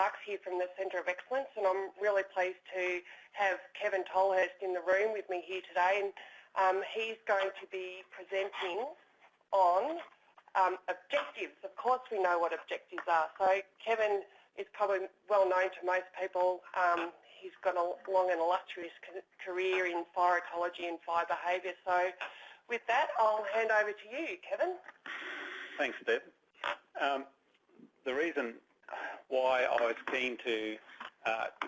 remarks here from the Centre of Excellence, and I'm really pleased to have Kevin Tolhurst in the room with me here today, and he's going to be presenting on objectives. Of course we know what objectives are. So Kevin is probably well known to most people. He's got a long and illustrious career in fire ecology and fire behaviour. So with that, I'll hand over to you, Kevin. Thanks, Deb. The reason why I was keen to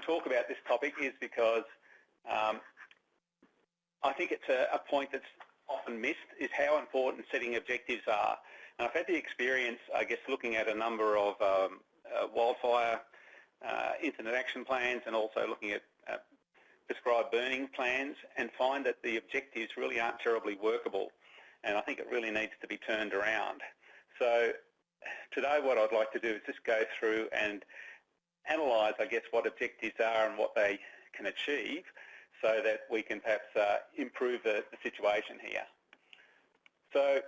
talk about this topic is because I think it's a point that's often missed, is how important setting objectives are. And I've had the experience, I guess, looking at a number of wildfire incident action plans and also looking at prescribed burning plans, and find that the objectives really aren't terribly workable, and I think it really needs to be turned around. So today what I'd like to do is just go through and analyse, I guess, what objectives are and what they can achieve, so that we can perhaps improve the situation here. So I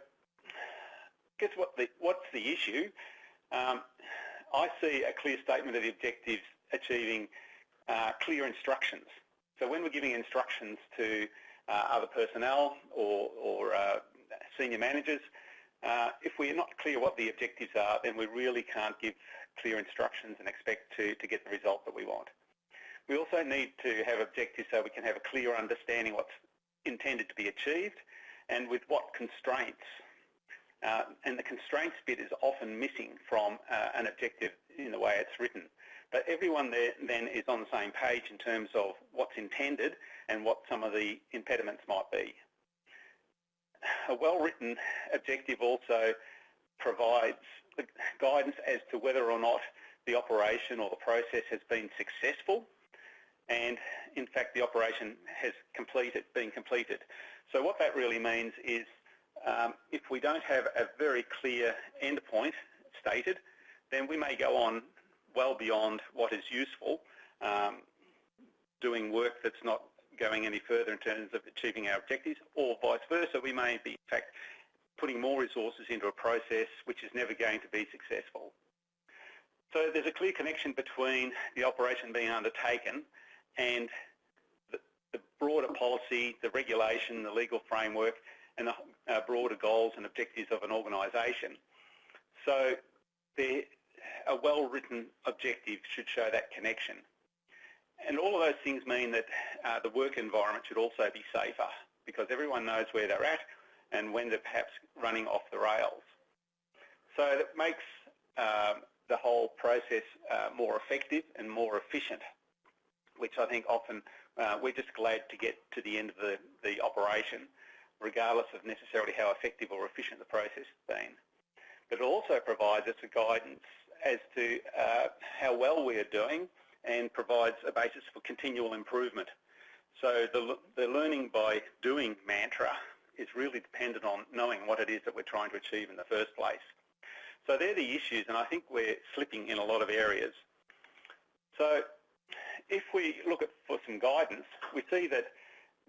guess what's the issue? I see a clear statement of the objectives achieving clear instructions. So when we're giving instructions to other personnel or senior managers, if we're not clear what the objectives are, then we really can't give clear instructions and expect to get the result that we want. We also need to have objectives so we can have a clear understanding what's intended to be achieved and with what constraints. And the constraints bit is often missing from an objective in the way it's written. But everyone there then is on the same page in terms of what's intended and what some of the impediments might be. A well-written objective also provides guidance as to whether or not the operation or the process has been successful, and in fact the operation has been completed. So what that really means is if we don't have a very clear endpoint stated, then we may go on well beyond what is useful, doing work that's not going any further in terms of achieving our objectives, or vice versa. We may be, in fact, putting more resources into a process which is never going to be successful. So there's a clear connection between the operation being undertaken and the broader policy, the regulation, the legal framework, and the broader goals and objectives of an organisation. So a well-written objective should show that connection. And all of those things mean that the work environment should also be safer, because everyone knows where they're at and when they're perhaps running off the rails. So that makes the whole process more effective and more efficient, which I think often we're just glad to get to the end of the operation, regardless of necessarily how effective or efficient the process has been. But it also provides us a guidance as to how well we are doing, and provides a basis for continual improvement. So the learning by doing mantra is really dependent on knowing what it is that we're trying to achieve in the first place. So they're the issues, and I think we're slipping in a lot of areas. So if we look for some guidance, we see that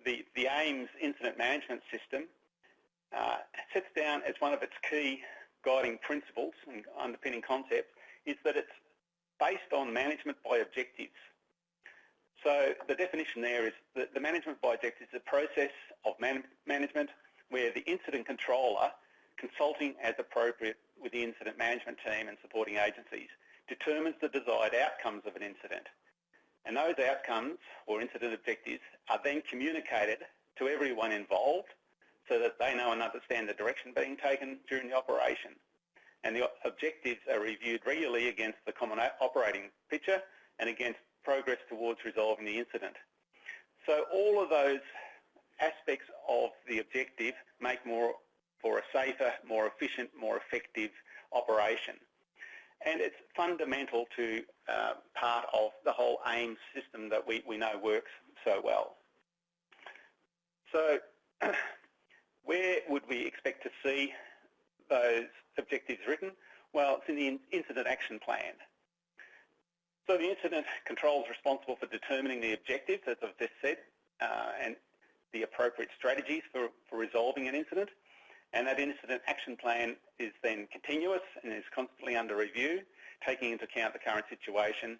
the AIIMS Incident Management System sets down as one of its key guiding principles and underpinning concepts is that it's based on management by objectives. So the definition there is that the management by objectives is a process of management where the incident controller, consulting as appropriate with the incident management team and supporting agencies, determines the desired outcomes of an incident. And those outcomes or incident objectives are then communicated to everyone involved so that they know and understand the direction being taken during the operation. And the objectives are reviewed regularly against the common operating picture and against progress towards resolving the incident. So all of those aspects of the objective make for a safer, more efficient, more effective operation. And it's fundamental to part of the whole AIIMS system that we know works so well. So where would we expect to see those objectives written? Well, it's in the incident action plan. So the incident control is responsible for determining the objectives, as I've just said, and the appropriate strategies for resolving an incident. And that incident action plan is then continuous and is constantly under review, taking into account the current situation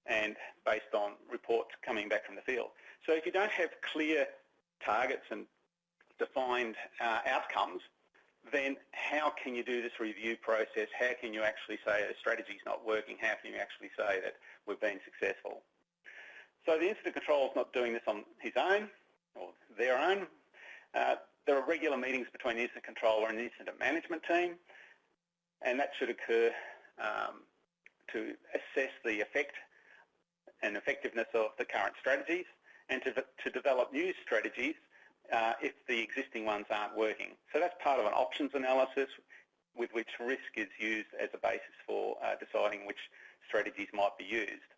and based on reports coming back from the field. So if you don't have clear targets and defined outcomes, then how can you do this review process? How can you actually say a strategy's not working? How can you actually say that we've been successful? So the incident controller is not doing this on his own or their own. There are regular meetings between the incident controller and the incident management team, and that should occur to assess the effect and effectiveness of the current strategies and to develop new strategies if the existing ones aren't working. So that's part of an options analysis with which risk is used as a basis for deciding which strategies might be used.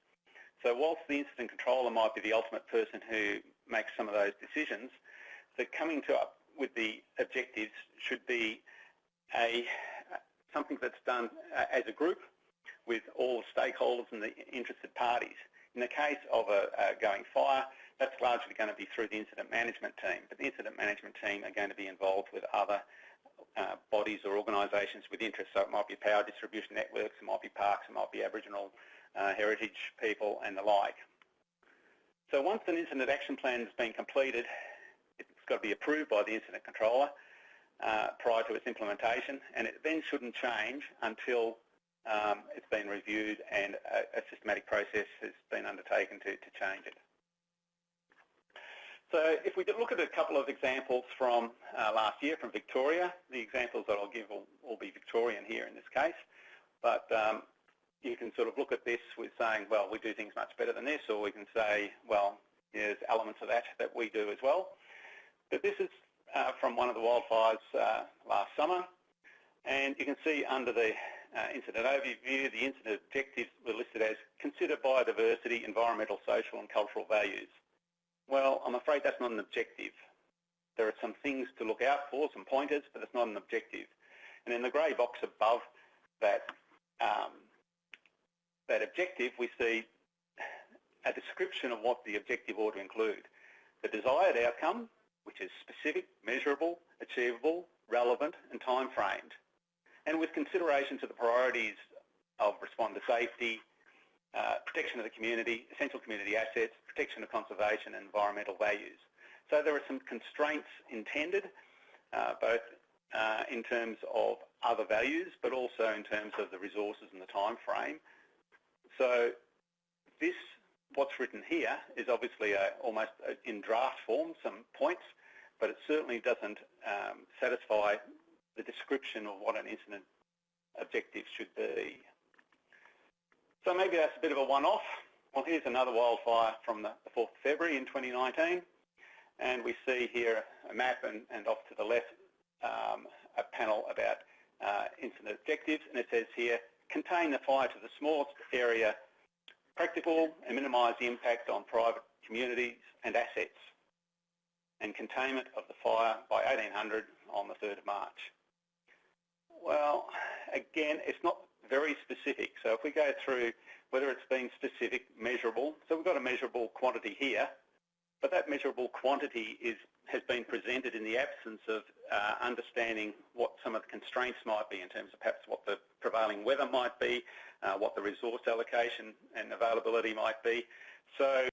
So whilst the incident controller might be the ultimate person who makes some of those decisions, the coming up with the objectives should be something that's done as a group with all stakeholders and the interested parties. In the case of a going fire, that's largely going to be through the incident management team, but the incident management team are going to be involved with other bodies or organisations with interest. So it might be power distribution networks, it might be parks, it might be Aboriginal heritage people and the like. So once an incident action plan has been completed, it's got to be approved by the incident controller prior to its implementation, and it then shouldn't change until it's been reviewed and a systematic process has been undertaken to change it. So if we look at a couple of examples from last year from Victoria, the examples that I'll give will be Victorian here in this case, but you can sort of look at this with saying, well, we do things much better than this, or we can say, well, there's elements of that we do as well. But this is from one of the wildfires last summer, and you can see under the incident overview, the incident objectives were listed as consider biodiversity, environmental, social and cultural values. Well, I'm afraid that's not an objective. There are some things to look out for, some pointers, but it's not an objective. And in the grey box above that, that objective, we see a description of what the objective ought to include. The desired outcome, which is specific, measurable, achievable, relevant and time-framed, and with consideration to the priorities of responder safety, protection of the community, essential community assets, protection of conservation and environmental values. So there are some constraints intended, both in terms of other values, but also in terms of the resources and the time frame. So this, what's written here, is obviously almost in draft form, some points, but it certainly doesn't satisfy the description of what an incident objective should be. So maybe that's a bit of a one-off. Well, here's another wildfire from the 4th of February in 2019, and we see here a map and off to the left a panel about incident objectives, and it says here, contain the fire to the smallest area practical and minimise the impact on private communities and assets, and containment of the fire by 1800 on the 3rd of March. Well, again, it's not very specific. So if we go through whether it's been specific, measurable, so we've got a measurable quantity here, but that measurable quantity has been presented in the absence of understanding what some of the constraints might be in terms of perhaps what the prevailing weather might be, what the resource allocation and availability might be. So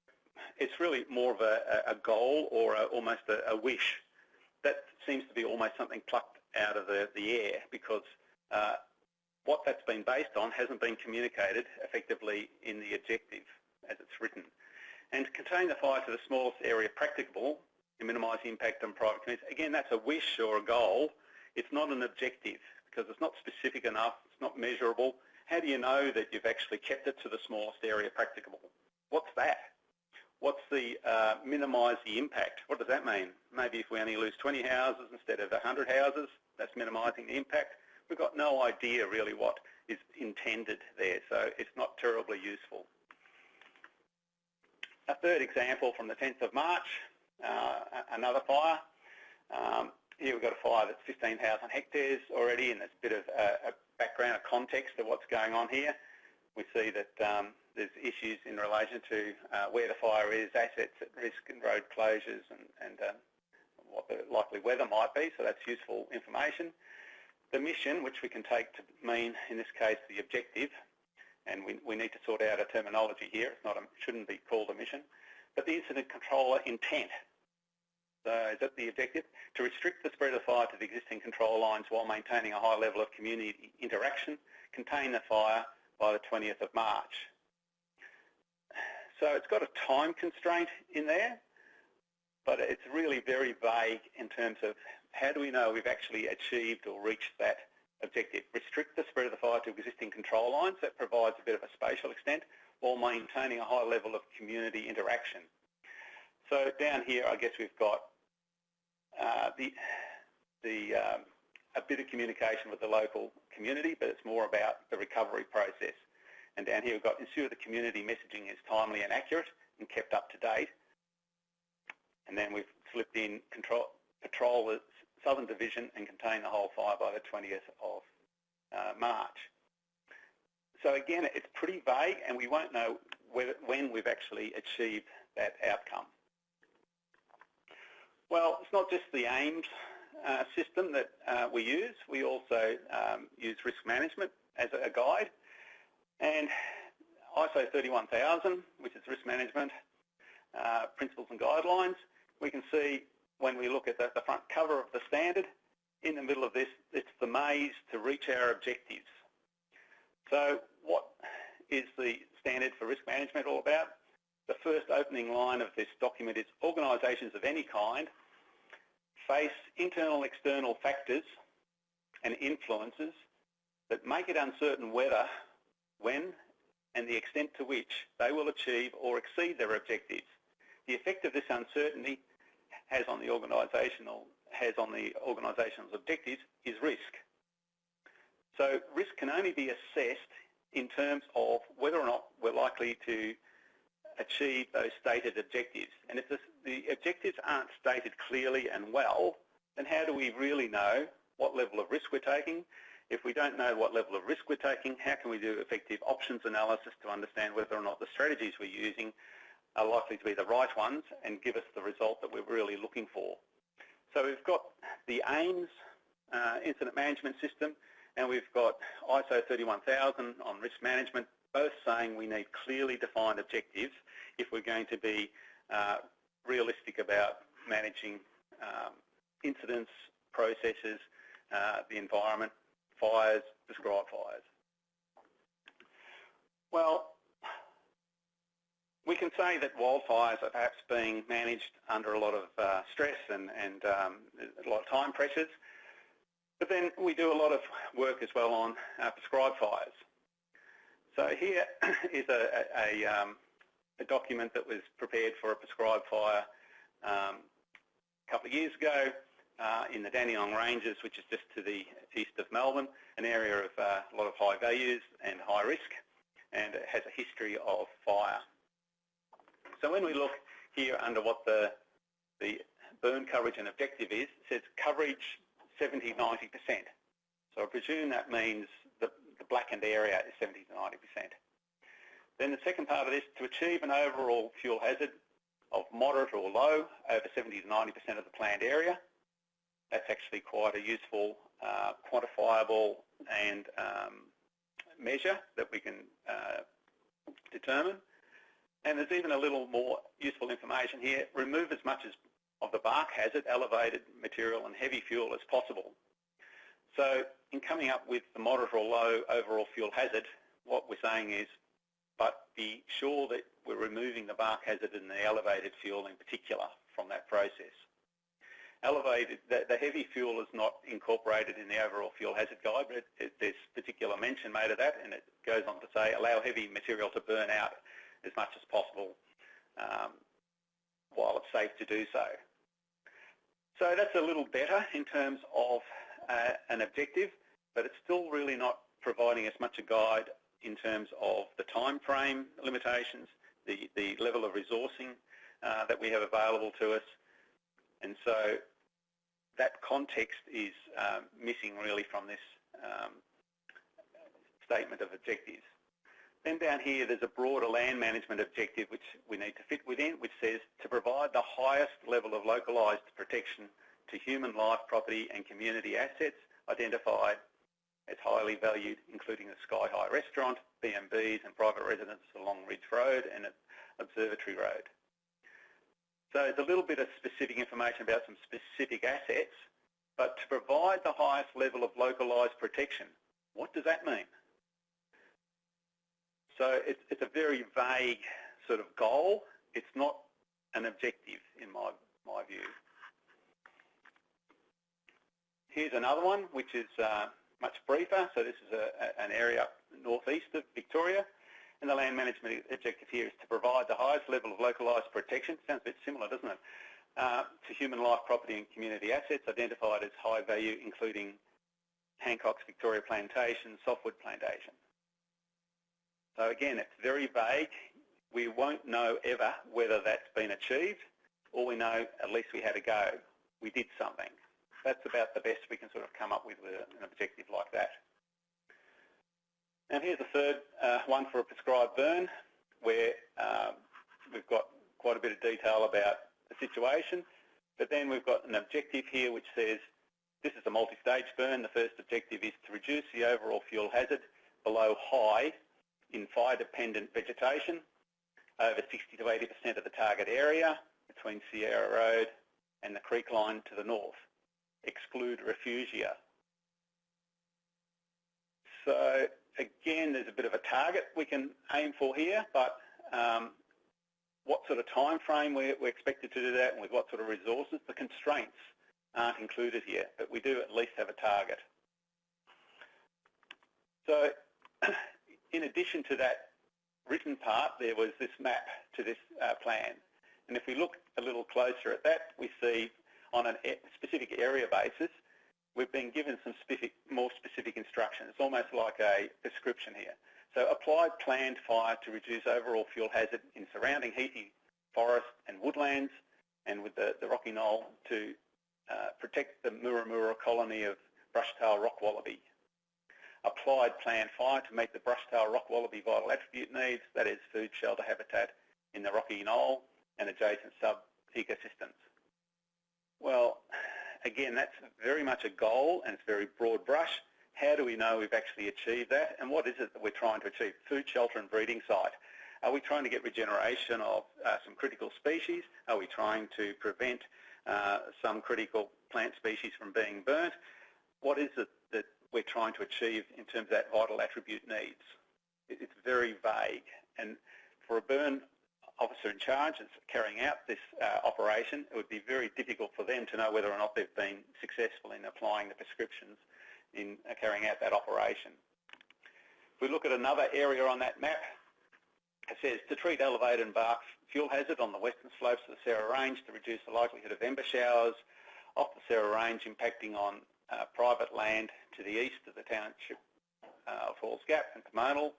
it's really more of a goal or almost a wish. That seems to be almost something plucked out of the air, because what that's been based on hasn't been communicated effectively in the objective as it's written. And to contain the fire to the smallest area practicable and minimise the impact on private communities, again, that's a wish or a goal. It's not an objective because it's not specific enough, it's not measurable. How do you know that you've actually kept it to the smallest area practicable? What's that? What's the minimise the impact? What does that mean? Maybe if we only lose 20 houses instead of 100 houses, that's minimising the impact. We've got no idea really what is intended there, so it's not terribly useful. A third example from the 10th of March, another fire. Here we've got a fire that's 15,000 hectares already, and there's a bit of a background, a context of what's going on here. We see that there's issues in relation to where the fire is, assets at risk and road closures and what the likely weather might be, so that's useful information. The mission, which we can take to mean, in this case, the objective, and we need to sort out a terminology here. It shouldn't be called a mission. But the incident controller intent. So is that the objective? To restrict the spread of fire to the existing control lines while maintaining a high level of community interaction, contain the fire by the 20th of March. So it's got a time constraint in there, but it's really very vague in terms of how do we know we've actually achieved or reached that objective. Restrict the spread of the fire to existing control lines. That provides a bit of a spatial extent while maintaining a high level of community interaction. So down here, I guess we've got a bit of communication with the local community, but it's more about the recovery process. And down here we've got ensure the community messaging is timely and accurate and kept up to date. And then we've slipped in patrol the Southern Division and contain the whole fire by the 20th of March. So again, it's pretty vague, and we won't know when we've actually achieved that outcome. Well, it's not just the AIIMS system that we use. We also use risk management as a guide, and ISO 31000, which is risk management principles and guidelines. We can see when we look at the front cover of the standard, in the middle of this, it's the maze to reach our objectives. So what is the standard for risk management all about? The first opening line of this document is organisations of any kind face internal and external factors and influences that make it uncertain whether, when and the extent to which they will achieve or exceed their objectives. The effect of this uncertainty has on the organisation's objectives is risk. So risk can only be assessed in terms of whether or not we're likely to achieve those stated objectives. And if the objectives aren't stated clearly and well, then how do we really know what level of risk we're taking? If we don't know what level of risk we're taking, how can we do effective options analysis to understand whether or not the strategies we're using are likely to be the right ones and give us the result that we're really looking for? So we've got the AIIMS Incident Management System, and we've got ISO 31000 on risk management, both saying we need clearly defined objectives if we're going to be realistic about managing incidents, processes, the environment, fires, prescribed fires. Well, we can say that wildfires are perhaps being managed under a lot of stress and a lot of time pressures, but then we do a lot of work as well on prescribed fires. So here is a document that was prepared for a prescribed fire a couple of years ago in the Dandenong Ranges, which is just to the east of Melbourne, an area of a lot of high values and high risk, and it has a history of fire. So when we look here under what the burn coverage and objective is, it says coverage 70-90%. So I presume that means the blackened area is 70 to 90%. Then the second part of this, to achieve an overall fuel hazard of moderate or low over 70 to 90% of the planned area. That's actually quite a useful, quantifiable and measure that we can determine. And there's even a little more useful information here. Remove as much of the bark hazard, elevated material and heavy fuel as possible. So in coming up with the moderate or low overall fuel hazard, what we're saying is, but be sure that we're removing the bark hazard and the elevated fuel in particular from that process. Elevated, the heavy fuel is not incorporated in the overall fuel hazard guide, but there's particular mention made of that, and it goes on to say allow heavy material to burn out as much as possible while it's safe to do so. So that's a little better in terms of an objective, but it's still really not providing us much a guide in terms of the time frame limitations, the level of resourcing that we have available to us. And so that context is missing really from this statement of objectives. Then down here there's a broader land management objective which we need to fit within, which says to provide the highest level of localised protection to human life, property and community assets identified It's highly valued, including the Sky High restaurant, B&Bs and private residences along Ridge Road and at Observatory Road. So it's a little bit of specific information about some specific assets, but to provide the highest level of localised protection, what does that mean? So it's a very vague sort of goal. It's not an objective in my view. Here's another one which is much briefer. So this is an area up northeast of Victoria, and the land management objective here is to provide the highest level of localised protection. Sounds a bit similar, doesn't it? To human life, property and community assets identified as high value, including Hancock's Victoria Plantation, softwood plantation. So again, it's very vague. We won't know ever whether that's been achieved. All we know, at least we had a go. We did something. That's about the best we can sort of come up with an objective like that. And here's the third one for a prescribed burn, where we've got quite a bit of detail about the situation, but then we've got an objective here which says this is a multi-stage burn. The first objective is to reduce the overall fuel hazard below high in fire-dependent vegetation over 60 to 80% of the target area between Sierra Road and the creek line to the north. Exclude refugia. So again, there's a bit of a target we can aim for here, but what sort of time frame we're expected to do that and with what sort of resources, the constraints aren't included here, but we do at least have a target. So in addition to that written part, there was this map to this plan. And if we look a little closer at that, we see on a specific area basis, we've been given some more specific instructions. It's almost like a prescription here. So apply planned fire to reduce overall fuel hazard in surrounding heathy forest and woodlands, and with the rocky knoll to protect the Murramura colony of brush-tail rock wallaby. Applied planned fire to meet the brush-tail rock wallaby vital attribute needs, that is food, shelter, habitat in the rocky knoll and adjacent sub-ecosystems. Well, again, that's very much a goal and it's very broad brush. How do we know we've actually achieved that, and what is it that we're trying to achieve? Food, shelter and breeding site. Are we trying to get regeneration of some critical species? Are we trying to prevent some critical plant species from being burnt? What is it that we're trying to achieve in terms of that vital attribute needs? It's very vague, and for a burn officer in charge that's carrying out this operation, it would be very difficult for them to know whether or not they've been successful in applying the prescriptions in carrying out that operation. If we look at another area on that map, it says to treat elevated and bark fuel hazard on the western slopes of the Sarah Range to reduce the likelihood of ember showers off the Sarah Range impacting on private land to the east of the township of Halls Gap and Pomona.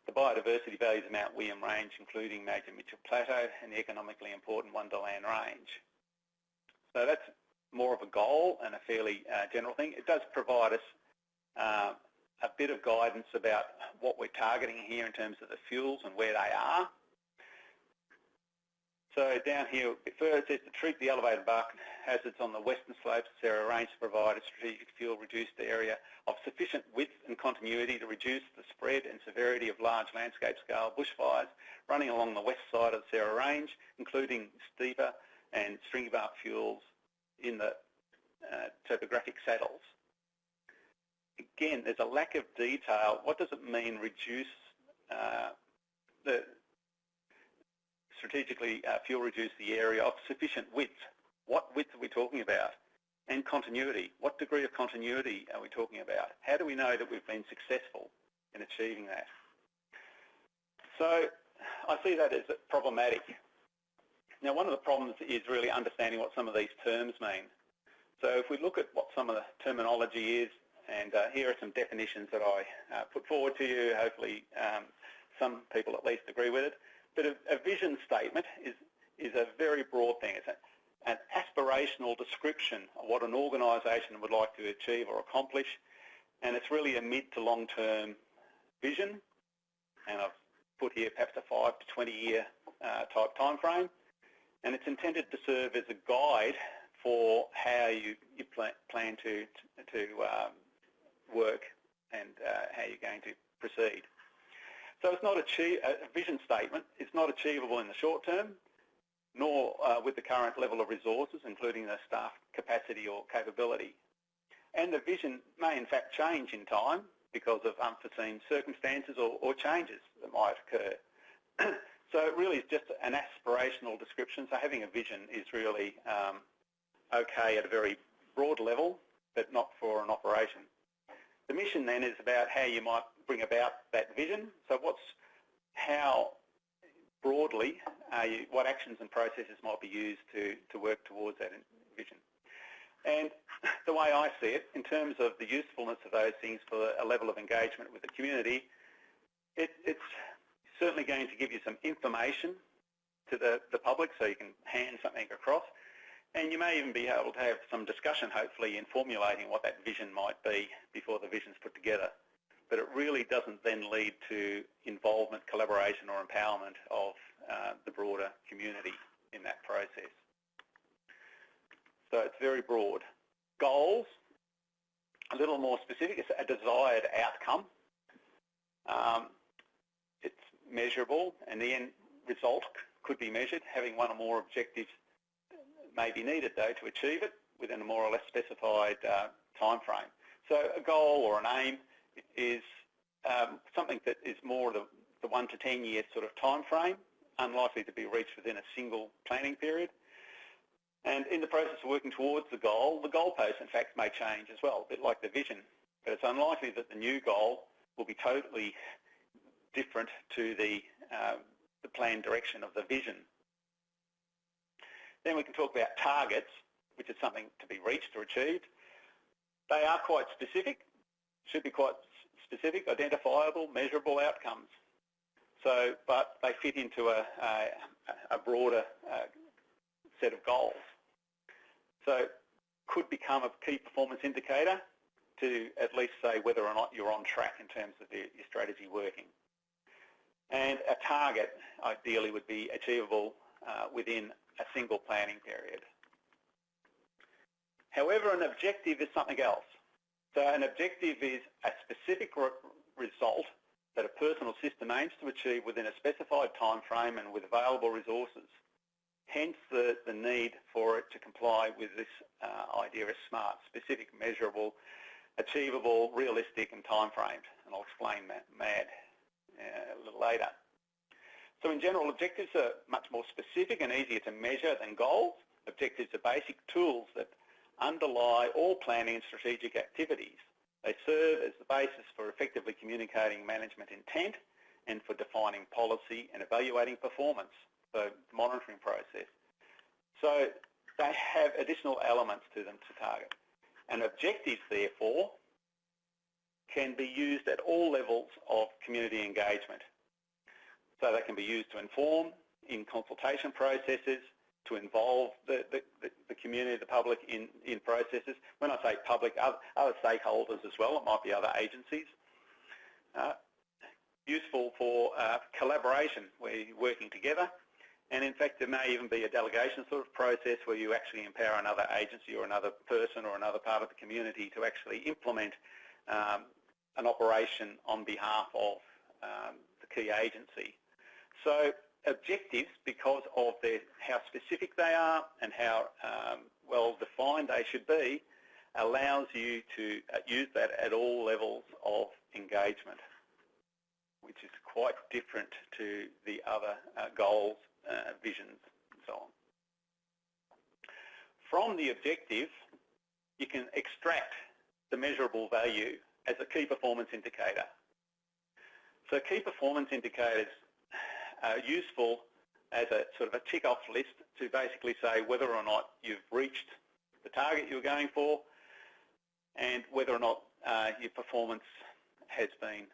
The biodiversity values of Mount William Range, including Major Mitchell Plateau and the economically important Wonderland Range. So that's more of a goal and a fairly general thing. It does provide us a bit of guidance about what we're targeting here in terms of the fuels and where they are. So down here, it says to treat the elevated bark hazards on the western slopes of Sarah Range to provide a strategic fuel-reduced area of sufficient width and continuity to reduce the spread and severity of large landscape-scale bushfires running along the west side of the Sarah Range, including steeper and stringy bark fuels in the topographic saddles. Again, there's a lack of detail. What does it mean reduce the strategically fuel reduce the area of sufficient width? What width are we talking about? And continuity. What degree of continuity are we talking about? How do we know that we've been successful in achieving that? So I see that as problematic. Now, one of the problems is really understanding what some of these terms mean. So if we look at what some of the terminology is, and here are some definitions that I put forward to you. Hopefully some people at least agree with it. But a vision statement is a very broad thing. It's an aspirational description of what an organisation would like to achieve or accomplish, and it's really a mid to long-term vision, and I've put here perhaps a 5 to 20 year type time frame, and it's intended to serve as a guide for how you plan to work and how you're going to proceed. So it's not a vision statement. It's not achievable in the short term, nor with the current level of resources, including the staff capacity or capability. And the vision may in fact change in time because of unforeseen circumstances or changes that might occur. So it really is just an aspirational description. So having a vision is really okay at a very broad level, but not for an operation. The mission then is about how you might bring about that vision. So how broadly what actions and processes might be used to work towards that vision. And the way I see it, in terms of the usefulness of those things for a level of engagement with the community, it's certainly going to give you some information to the public so you can hand something across. And you may even be able to have some discussion, hopefully, in formulating what that vision might be before the vision's put together. But it really doesn't then lead to involvement, collaboration or empowerment of the broader community in that process. So it's very broad. Goals, a little more specific, it's a desired outcome. It's measurable, and the end result could be measured. Having one or more objectives may be needed, though, to achieve it within a more or less specified time frame. So a goal or an aim is something that is more the 1 to 10 year sort of time frame, unlikely to be reached within a single planning period. And in the process of working towards the goalposts, in fact, may change as well, a bit like the vision. But it's unlikely that the new goal will be totally different to the planned direction of the vision. Then we can talk about targets, which is something to be reached or achieved. They are quite specific, should be quite specific, identifiable, measurable outcomes. So, but they fit into a broader set of goals. So could become a key performance indicator to at least say whether or not you're on track in terms of your strategy working. And a target ideally would be achievable within a single planning period. However, an objective is something else. So an objective is a specific result that a person or system aims to achieve within a specified time frame and with available resources. Hence the need for it to comply with this idea of SMART, specific, measurable, achievable, realistic and time framed. And I'll explain that a little later. So in general, objectives are much more specific and easier to measure than goals. Objectives are basic tools that underlie all planning and strategic activities. They serve as the basis for effectively communicating management intent and for defining policy and evaluating performance, so the monitoring process. So they have additional elements to them to target. And objectives, therefore, can be used at all levels of community engagement. So they can be used to inform in consultation processes, to involve the community, the public in processes. When I say public, other stakeholders as well, it might be other agencies. Useful for collaboration, where you're working together. And in fact, there may even be a delegation sort of process where you actually empower another agency or another person or another part of the community to actually implement an operation on behalf of the key agency. So objectives, because of how specific they are and how well defined they should be, allows you to use that at all levels of engagement, which is quite different to the other goals, visions and so on. From the objective, you can extract the measurable value as a key performance indicator. So key performance indicators are useful as a sort of a tick-off list to basically say whether or not you've reached the target you're going for and whether or not your performance has been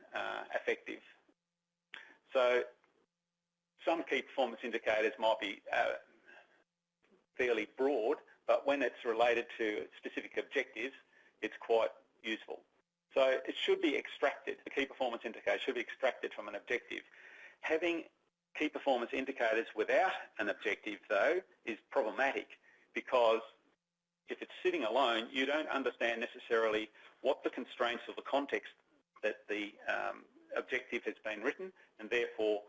effective. So some key performance indicators might be fairly broad, but when it's related to specific objectives, it's quite useful. So it should be extracted, the key performance indicator should be extracted from an objective. Having key performance indicators without an objective, though, is problematic because if it's sitting alone, you don't understand necessarily what the constraints of the context that the objective has been written, and therefore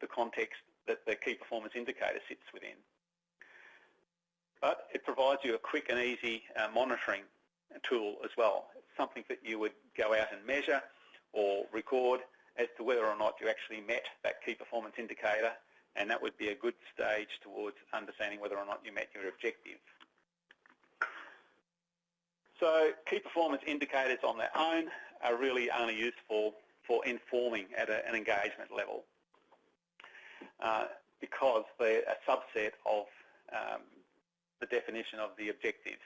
the context that the key performance indicator sits within. But it provides you a quick and easy monitoring tool as well. It's something that you would go out and measure or record as to whether or not you actually met that key performance indicator, and that would be a good stage towards understanding whether or not you met your objective. So key performance indicators on their own are really only useful for informing at an engagement level because they're a subset of the definition of the objectives.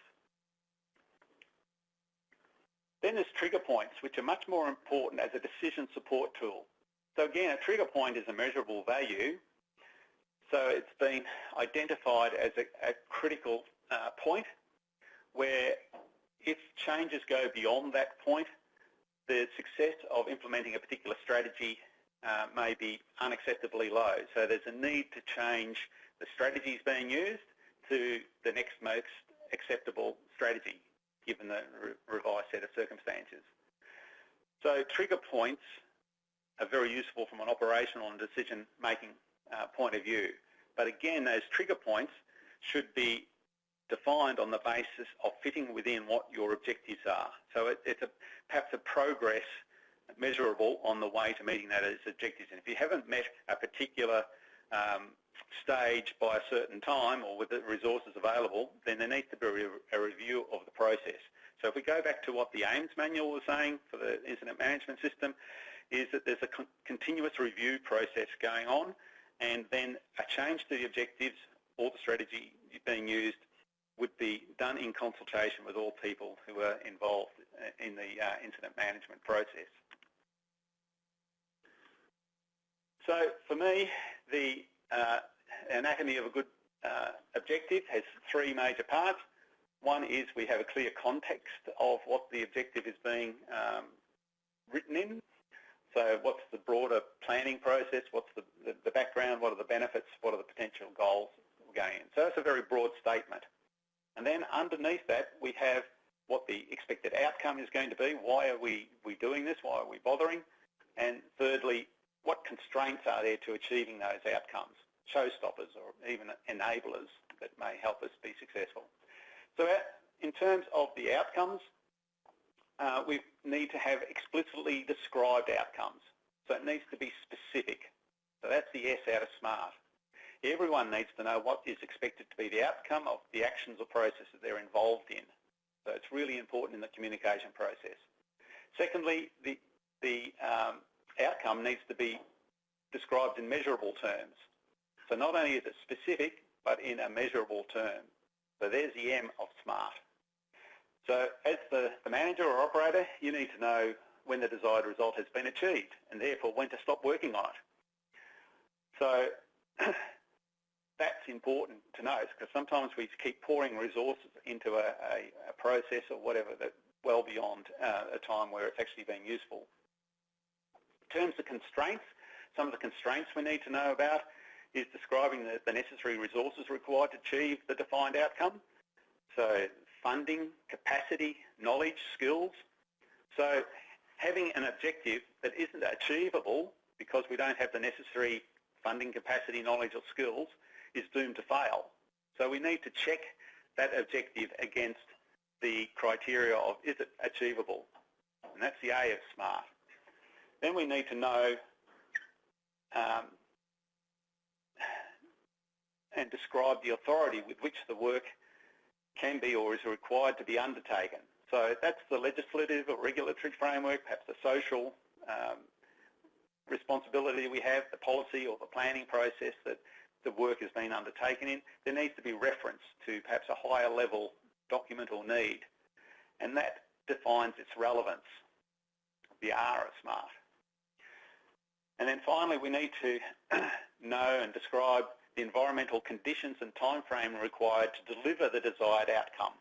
Then there's trigger points, which are much more important as a decision support tool. So again, a trigger point is a measurable value. So it's been identified as a critical point where if changes go beyond that point, the success of implementing a particular strategy may be unacceptably low. So there's a need to change the strategies being used to the next most acceptable strategy, given the revised set of circumstances. So trigger points are very useful from an operational and decision-making point of view. But again, those trigger points should be defined on the basis of fitting within what your objectives are. So it's perhaps a progress measurable on the way to meeting those objectives. And if you haven't met a particular stage by a certain time or with the resources available, then there needs to be a review of the process. So if we go back to what the AIIMS manual was saying for the incident management system, is that there's a continuous review process going on, and then a change to the objectives or the strategy being used would be done in consultation with all people who are involved in the incident management process. So for me, the anatomy of a good objective has three major parts. One is we have a clear context of what the objective is being written in. So what's the broader planning process, what's the background, what are the benefits, what are the potential goals going in. So that's a very broad statement. And then underneath that we have what the expected outcome is going to be, why are we doing this, why are we bothering, and thirdly, what constraints are there to achieving those outcomes, showstoppers or even enablers that may help us be successful. So in terms of the outcomes, we need to have explicitly described outcomes. So it needs to be specific. So that's the S out of SMART. Everyone needs to know what is expected to be the outcome of the actions or processes they're involved in. So it's really important in the communication process. Secondly, the outcome needs to be described in measurable terms. So not only is it specific, but in a measurable term. So there's the M of SMART. So as the manager or operator, you need to know when the desired result has been achieved and therefore when to stop working on it. So that's important to know because sometimes we keep pouring resources into a process or whatever that well beyond a time where it's actually being useful. In terms of constraints, some of the constraints we need to know about is describing the necessary resources required to achieve the defined outcome. So funding, capacity, knowledge, skills. So having an objective that isn't achievable because we don't have the necessary funding, capacity, knowledge or skills is doomed to fail. So we need to check that objective against the criteria of is it achievable? And that's the A of SMART. Then we need to know and describe the authority with which the work can be or is required to be undertaken. So that's the legislative or regulatory framework, perhaps the social responsibility we have, the policy or the planning process that the work has been undertaken in. There needs to be reference to perhaps a higher level document or need, and that defines its relevance, the R of SMART. And then finally, we need to know and describe the environmental conditions and time frame required to deliver the desired outcome.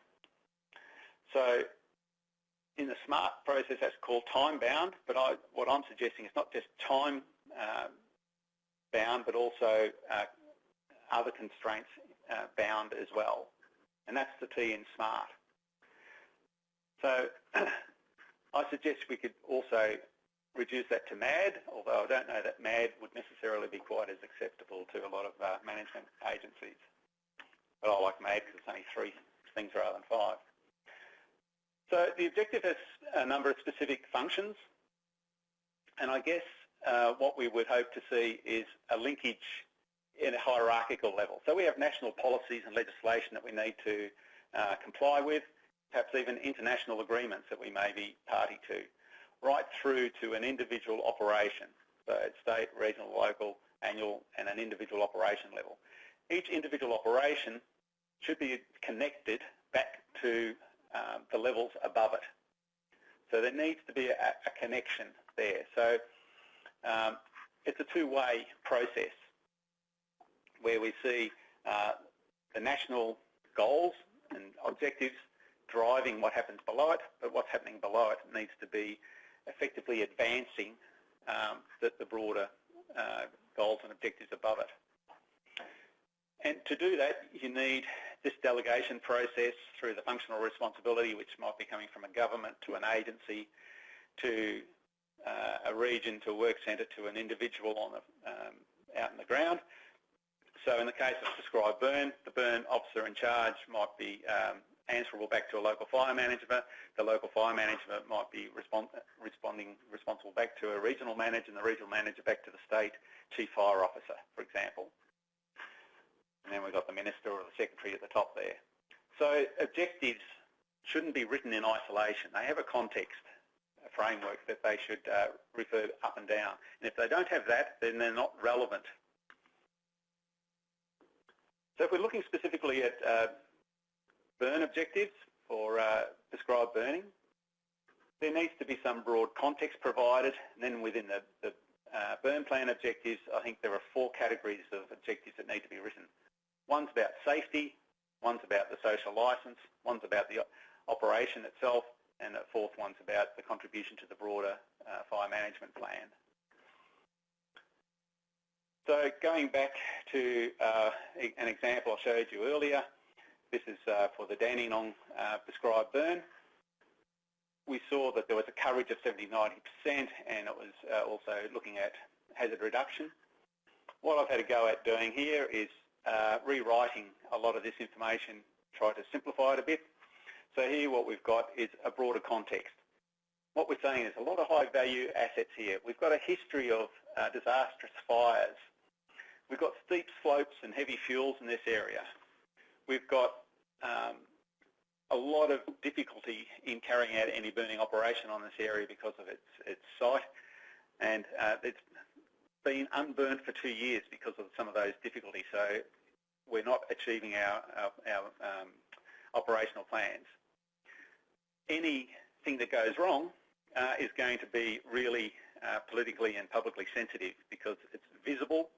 So in the SMART process, that's called time-bound, but what I'm suggesting is not just time-bound, but also other constraints bound as well. And that's the T in SMART. So I suggest we could also reduce that to MAD, although I don't know that MAD would necessarily be quite as acceptable to a lot of management agencies. But I like MAD because it's only 3 things rather than 5. So the objective has a number of specific functions, and I guess what we would hope to see is a linkage in a hierarchical level. So we have national policies and legislation that we need to comply with, perhaps even international agreements that we may be party to, right through to an individual operation, so at state, regional, local, annual, and an individual operation level. Each individual operation should be connected back to the levels above it. So there needs to be a connection there. So it's a two-way process where we see the national goals and objectives driving what happens below it, but what's happening below it needs to be effectively advancing the broader goals and objectives above it. And to do that, you need this delegation process through the functional responsibility, which might be coming from a government to an agency, to a region, to a work centre, to an individual on out in the ground. So in the case of prescribed burn, the burn officer in charge might be answerable back to a local fire management. The local fire management might be responsible back to a regional manager, and the regional manager back to the state chief fire officer, for example. And then we've got the minister or the secretary at the top there. So objectives shouldn't be written in isolation. They have a context, a framework that they should refer up and down. And if they don't have that, then they're not relevant. So if we're looking specifically at burn objectives for prescribed burning, there needs to be some broad context provided, and then within the burn plan objectives, I think there are 4 categories of objectives that need to be written. One's about safety, one's about the social licence, one's about the operation itself, and the 4th one's about the contribution to the broader fire management plan. So going back to an example I showed you earlier, this is for the Dandenong prescribed burn. We saw that there was a coverage of 70–90%, and it was also looking at hazard reduction. What I've had a go at doing here is rewriting a lot of this information, try to simplify it a bit. So here what we've got is a broader context. What we're saying is a lot of high-value assets here. We've got a history of disastrous fires. We've got steep slopes and heavy fuels in this area. We've got a lot of difficulty in carrying out any burning operation on this area because of its site, and it's been unburnt for 2 years because of some of those difficulties. So we're not achieving our operational plans. Anything that goes wrong is going to be really politically and publicly sensitive because it's visible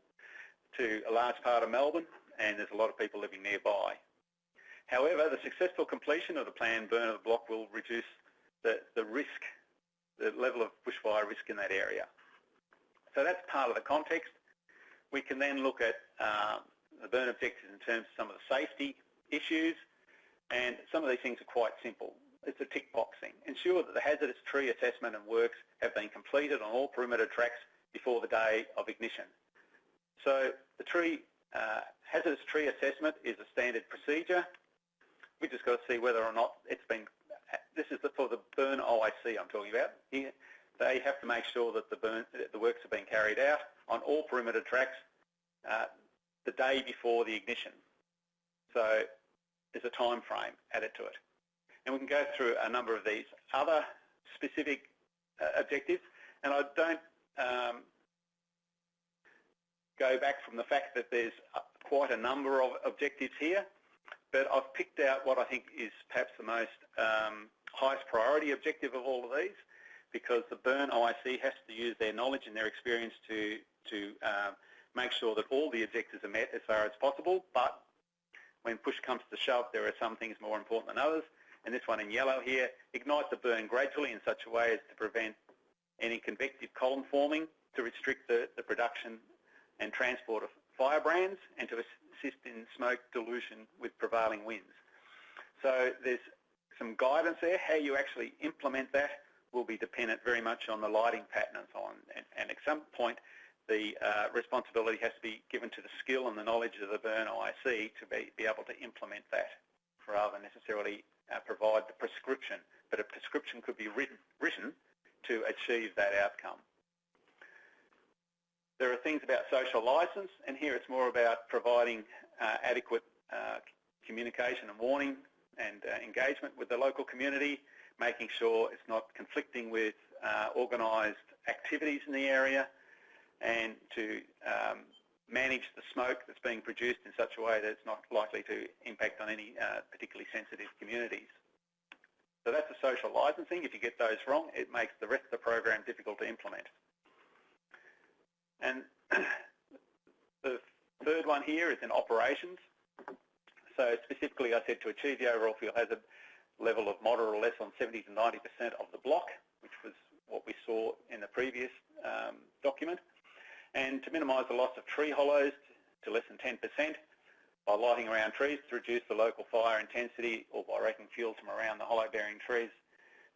to a large part of Melbourne, and there's a lot of people living nearby. However, the successful completion of the planned burn of the block will reduce the risk, the level of bushfire risk in that area. So that's part of the context. We can then look at the burn objectives in terms of some of the safety issues, and some of these things are quite simple. It's a tick box thing. Ensure that the hazardous tree assessment and works have been completed on all perimeter tracks before the day of ignition. So the hazardous tree assessment is a standard procedure. We just got to see whether or not it's been, this is for the burn OIC I'm talking about. Here, they have to make sure that the works have been carried out on all perimeter tracks the day before the ignition. So there's a time frame added to it. And we can go through a number of these other specific objectives, and I don't go back from the fact that there's quite a number of objectives here, but I've picked out what I think is perhaps the most highest priority objective of all of these, because the burn OIC has to use their knowledge and their experience to make sure that all the objectives are met as far as possible, but when push comes to shove, there are some things more important than others, and this one in yellow here, ignite the burn gradually in such a way as to prevent any convective column forming, to restrict the production and transport of firebrands, and to assist in smoke dilution with prevailing winds. So there's some guidance there, how you actually implement that will be dependent very much on the lighting pattern and so on. And at some point, the responsibility has to be given to the skill and the knowledge of the burn IC to be able to implement that, rather than necessarily provide the prescription. But a prescription could be written to achieve that outcome. There are things about social licence, and here it's more about providing adequate communication and warning and engagement with the local community, making sure it's not conflicting with organised activities in the area, and to manage the smoke that's being produced in such a way that it's not likely to impact on any particularly sensitive communities. So that's a social licensing. If you get those wrong, it makes the rest of the program difficult to implement. And the third one here is in operations. So specifically, I said to achieve the overall fuel hazard level of moderate or less on 70 to 90% of the block, which was what we saw in the previous document, and to minimise the loss of tree hollows to less than 10% by lighting around trees to reduce the local fire intensity, or by raking fuels from around the hollow-bearing trees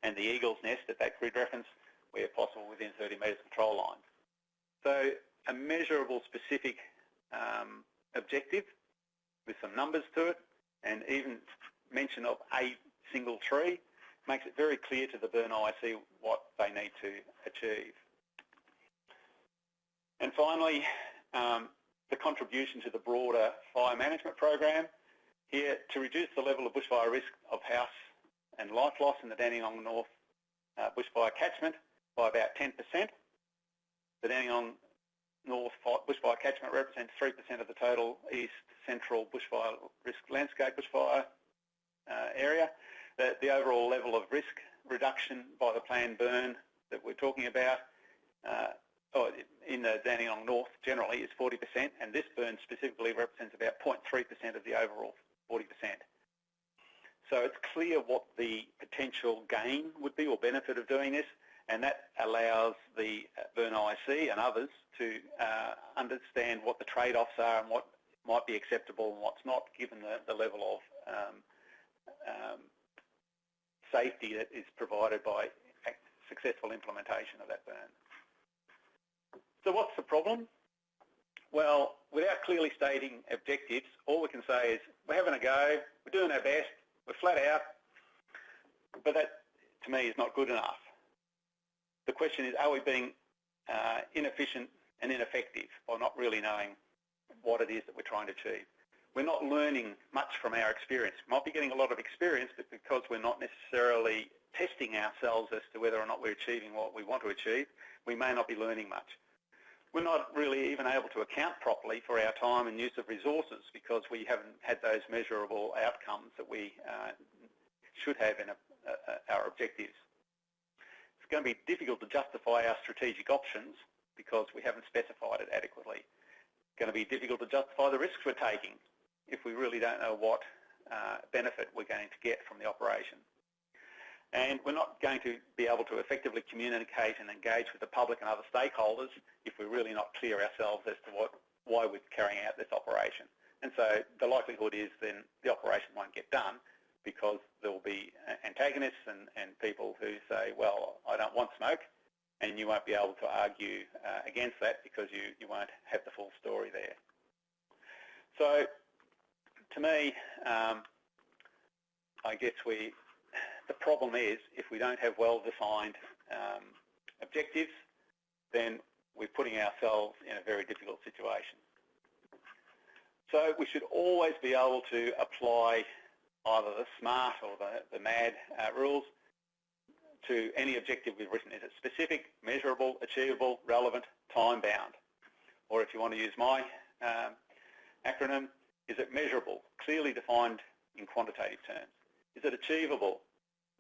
and the eagle's nest at that grid reference where possible within 30 metres control line. So a measurable specific objective with some numbers to it, and even mention of a single tree makes it very clear to the burn IC what they need to achieve. And finally, the contribution to the broader fire management program. Here, to reduce the level of bushfire risk of house and life loss in the Dandenong North bushfire catchment by about 10%. The Dandenong North bushfire catchment represents 3% of the total East Central bushfire risk landscape bushfire area. The overall level of risk reduction by the planned burn that we're talking about in the Dandenong North generally is 40%, and this burn specifically represents about 0.3% of the overall 40%. So it's clear what the potential gain would be or benefit of doing this, and that allows the burn IC and others to understand what the trade-offs are and what might be acceptable and what's not, given the level of safety that is provided by successful implementation of that burn. So what's the problem? Well, without clearly stating objectives, all we can say is we're having a go, we're doing our best, we're flat out, but that to me is not good enough. The question is, are we being inefficient and ineffective by not really knowing what it is that we're trying to achieve? We're not learning much from our experience. We might be getting a lot of experience, but because we're not necessarily testing ourselves as to whether or not we're achieving what we want to achieve, we may not be learning much. We're not really even able to account properly for our time and use of resources because we haven't had those measurable outcomes that we should have in our objectives. It's going to be difficult to justify our strategic options because we haven't specified it adequately. It's going to be difficult to justify the risks we're taking if we really don't know what benefit we're going to get from the operation. And we're not going to be able to effectively communicate and engage with the public and other stakeholders if we're really not clear ourselves as to why we're carrying out this operation. And so the likelihood is then the operation won't get done because there will be antagonists and people who say, well, I don't want smoke, and you won't be able to argue against that because you won't have the full story there. So to me, I guess the problem is if we don't have well-defined objectives, then we're putting ourselves in a very difficult situation. So we should always be able to apply either the SMART or the MAD rules to any objective we've written. Is it specific, measurable, achievable, relevant, time-bound? Or if you want to use my acronym, is it measurable, clearly defined in quantitative terms? Is it achievable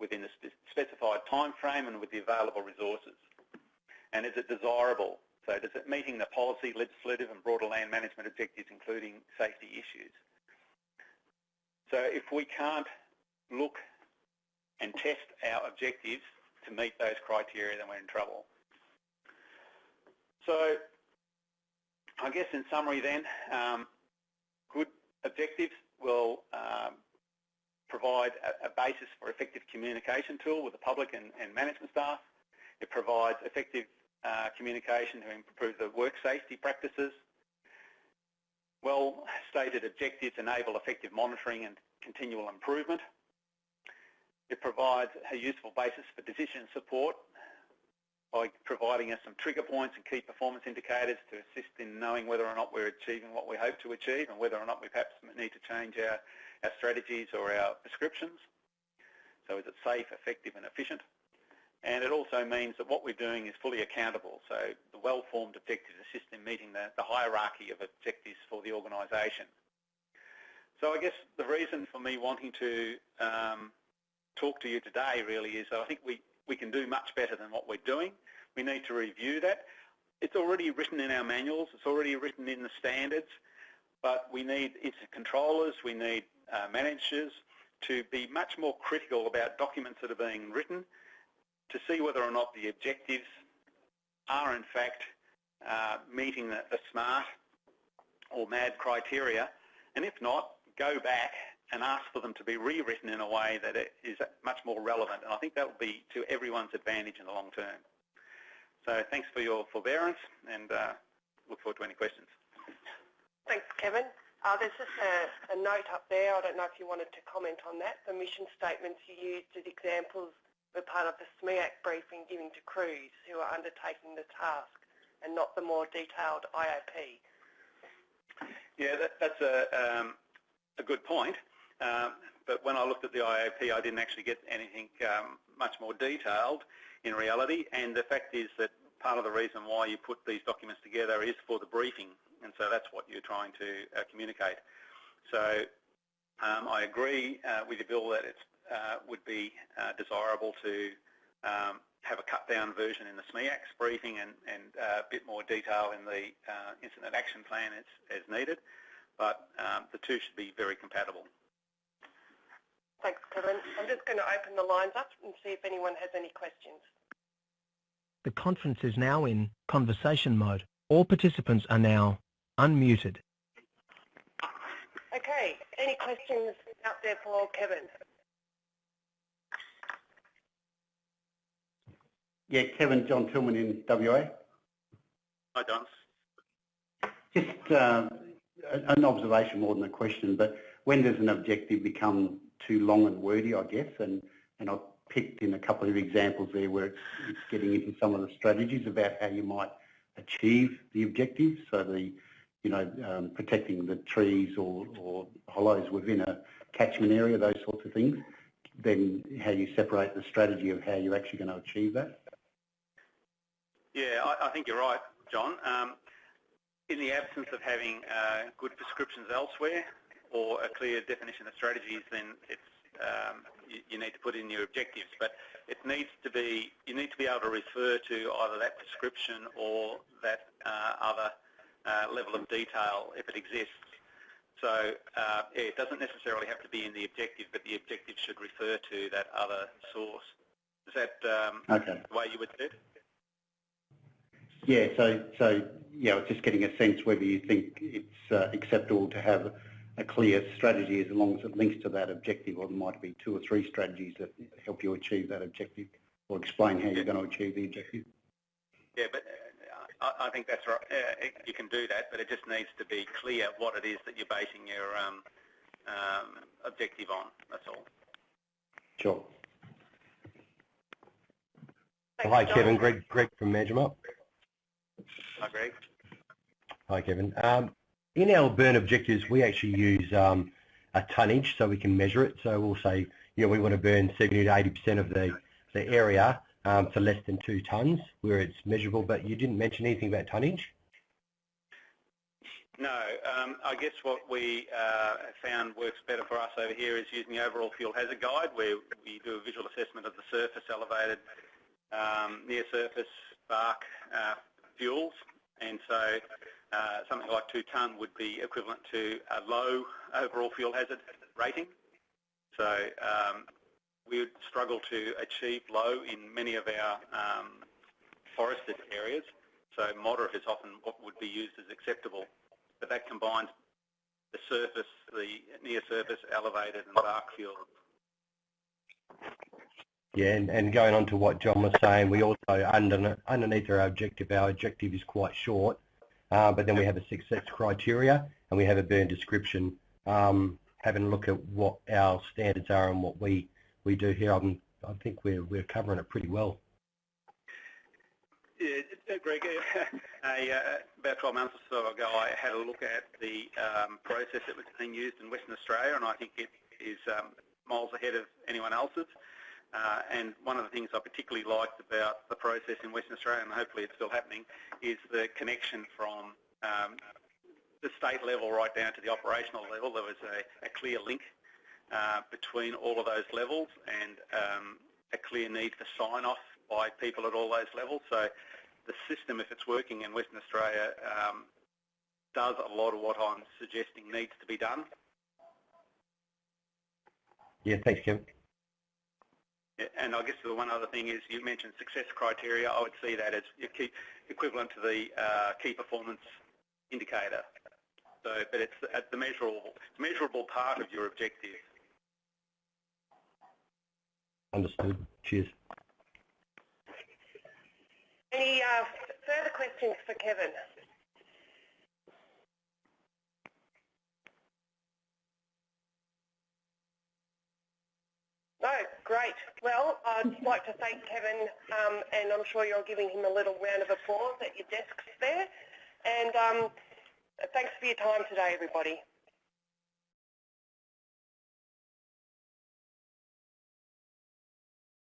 within the specified time frame and with the available resources? And is it desirable? So does it meeting the policy, legislative and broader land management objectives, including safety issues? So if we can't look and test our objectives to meet those criteria, then we're in trouble. So I guess in summary then, good objectives will provide a basis for effective communication tool with the public and management staff. It provides effective communication to improve the work safety practices. Well-stated objectives enable effective monitoring and continual improvement. It provides a useful basis for decision support by providing us some trigger points and key performance indicators to assist in knowing whether or not we're achieving what we hope to achieve and whether or not we perhaps need to change our strategies or our prescriptions. So is it safe, effective and efficient? And it also means that what we're doing is fully accountable. So the well-formed objectives assist in meeting the hierarchy of objectives for the organisation. So I guess the reason for me wanting to talk to you today really is that I think we can do much better than what we're doing. We need to review that. It's already written in our manuals, it's already written in the standards, but we need incident controllers, we need managers to be much more critical about documents that are being written to see whether or not the objectives are in fact meeting the SMART or MAD criteria, and if not, go back and ask for them to be rewritten in a way that it is much more relevant, and I think that will be to everyone's advantage in the long term. So thanks for your forbearance, and look forward to any questions. Thanks, Kevin. There's just a note up there. I don't know if you wanted to comment on that. The mission statements you used as examples were part of the SMEAC briefing given to crews who are undertaking the task and not the more detailed IOP. Yeah, that's a good point. But when I looked at the IOP, I didn't actually get anything much more detailed in reality. And the fact is that part of the reason why you put these documents together is for the briefing. And so that's what you're trying to communicate. So I agree with you, Bill, that it would be desirable to have a cut-down version in the SMEAC's briefing and a bit more detail in the incident action plan as needed. But the two should be very compatible. Thanks, Kevin. I'm just going to open the lines up and see if anyone has any questions. The conference is now in conversation mode. All participants are now unmuted. Okay, any questions out there for Kevin? Yeah, Kevin, John Tillman in WA. Hi, John. Just an observation more than a question, but when does an objective become too long and wordy, I guess, and I've picked in a couple of examples there where it's getting into some of the strategies about how you might achieve the objectives, so the, protecting the trees or hollows within a catchment area, those sorts of things, then how you separate the strategy of how you're actually going to achieve that. Yeah, I think you're right, John. In the absence of having good prescriptions elsewhere or a clear definition of strategies, then it's you need to put in your objectives. But it needs to be, you need to be able to refer to either that prescription or that other level of detail if it exists. So it doesn't necessarily have to be in the objective, but the objective should refer to that other source. Is that okay. The way you would do it? Yeah, so yeah, just getting a sense whether you think it's acceptable to have a clear strategy as long as it links to that objective, or there might be 2 or 3 strategies that help you achieve that objective or explain how you're going to achieve the objective. Yeah, but I think that's right. You can do that, but it just needs to be clear what it is that you're basing your objective on. That's all. Sure. Thanks, Hi, John. Kevin. Greg from Measurement. Hi, Greg. Hi, Kevin. In our burn objectives, we actually use a tonnage so we can measure it. So we'll say, we want to burn 70 to 80% of the area to less than 2 tonnes where it's measurable, but you didn't mention anything about tonnage? No, I guess what we found works better for us over here is using the overall fuel hazard guide, where we do a visual assessment of the surface, elevated, near surface, bark fuels, and so something like 2 tonne would be equivalent to a low overall fuel hazard rating. So we would struggle to achieve low in many of our forested areas, so moderate is often what would be used as acceptable. But that combines the surface, the near surface, elevated and bark fuel Yeah, and going on to what John was saying, we also, underneath our objective is quite short, but then we have a success criteria and we have a burn description. Having a look at what our standards are and what we do here, I think we're covering it pretty well. Yeah, Greg, about 12 months or so ago, I had a look at the process that was being used in Western Australia, and I think it is miles ahead of anyone else's. And one of the things I particularly liked about the process in Western Australia, and hopefully it's still happening, is the connection from the state level right down to the operational level. There was a clear link between all of those levels and a clear need for sign-off by people at all those levels. So the system, if it's working in Western Australia, does a lot of what I'm suggesting needs to be done. Yeah, thanks, Kevin. Yeah, and I guess the one other thing is you mentioned success criteria. I would see that as equivalent to the key performance indicator. So, but it's at the measurable part of your objective. Understood. Cheers. Any further questions for Kevin? No, great. Well, I'd like to thank Kevin, and I'm sure you're giving him a little round of applause at your desks there. And thanks for your time today, everybody.